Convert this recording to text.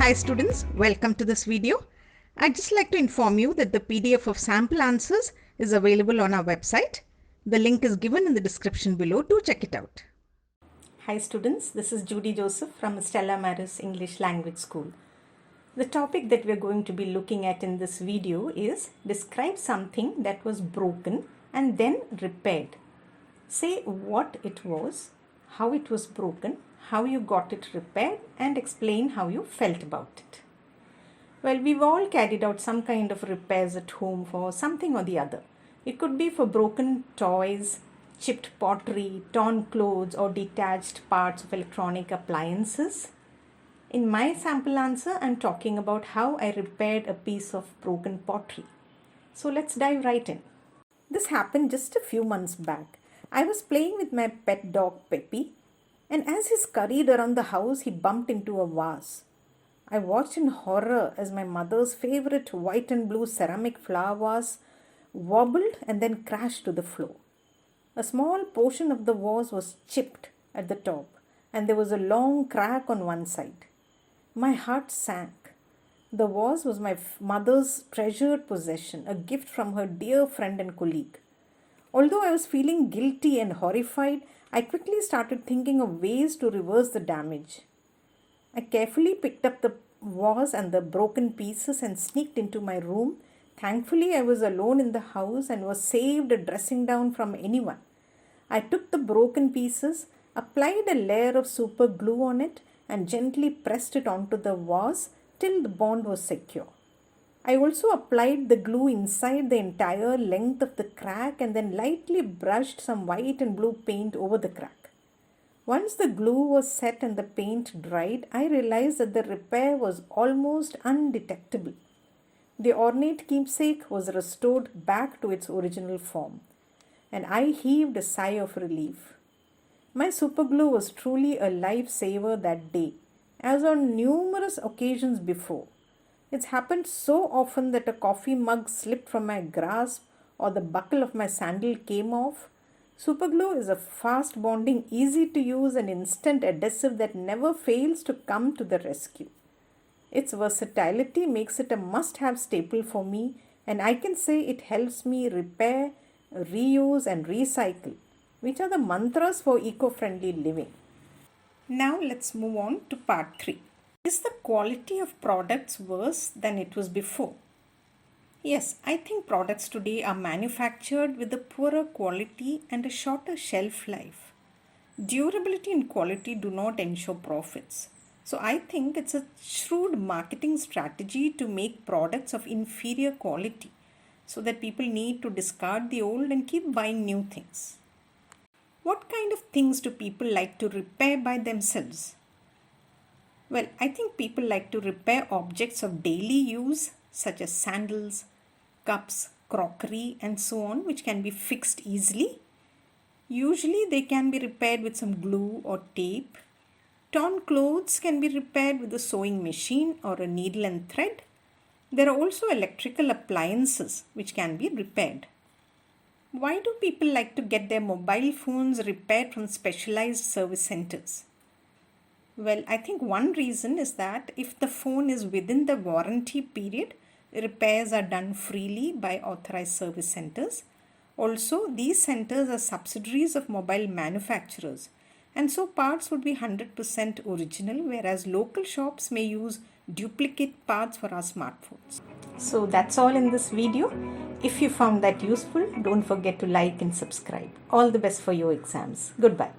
Hi students, welcome to this video. I'd just like to inform you that the PDF of sample answers is available on our website. The link is given in the description below. Do check it out. Hi students, this is Judy Joseph from Stella Maris English Language School. The topic that we are going to be looking at in this video is describe something that was broken and then repaired. Say what it was, how it was broken, how you got it repaired, and explain how you felt about it. Well, we've all carried out some kind of repairs at home for something or the other. It could be for broken toys, chipped pottery, torn clothes, or detached parts of electronic appliances. In my sample answer, I'm talking about how I repaired a piece of broken pottery. So let's dive right in. This happened just a few months back. I was playing with my pet dog Peppy, and as he scurried around the house, he bumped into a vase. I watched in horror as my mother's favorite white and blue ceramic flower vase wobbled and then crashed to the floor. A small portion of the vase was chipped at the top, and there was a long crack on one side. My heart sank. The vase was my mother's treasured possession, a gift from her dear friend and colleague. Although I was feeling guilty and horrified, I quickly started thinking of ways to reverse the damage. I carefully picked up the vase and the broken pieces and sneaked into my room. Thankfully, I was alone in the house and was saved a dressing down from anyone. I took the broken pieces, applied a layer of super glue on it, and gently pressed it onto the vase till the bond was secure. I also applied the glue inside the entire length of the crack and then lightly brushed some white and blue paint over the crack. Once the glue was set and the paint dried, I realized that the repair was almost undetectable. The ornate keepsake was restored back to its original form, and I heaved a sigh of relief. My superglue was truly a lifesaver that day, as on numerous occasions before. It's happened so often that a coffee mug slipped from my grasp or the buckle of my sandal came off. Superglue is a fast bonding, easy to use and instant adhesive that never fails to come to the rescue. Its versatility makes it a must-have staple for me, and I can say it helps me repair, reuse and recycle, which are the mantras for eco-friendly living. Now let's move on to part 3. Is the quality of products worse than it was before? Yes, I think products today are manufactured with a poorer quality and a shorter shelf life. Durability and quality do not ensure profits. So I think it's a shrewd marketing strategy to make products of inferior quality so that people need to discard the old and keep buying new things. What kind of things do people like to repair by themselves? Well, I think people like to repair objects of daily use such as sandals, cups, crockery and so on, which can be fixed easily. Usually they can be repaired with some glue or tape. Torn clothes can be repaired with a sewing machine or a needle and thread. There are also electrical appliances which can be repaired. Why do people like to get their mobile phones repaired from specialized service centers? Well, I think one reason is that if the phone is within the warranty period, repairs are done freely by authorized service centers. Also, these centers are subsidiaries of mobile manufacturers, and so parts would be 100% original, whereas local shops may use duplicate parts for our smartphones. So that's all in this video. If you found that useful, don't forget to like and subscribe. All the best for your exams. Goodbye.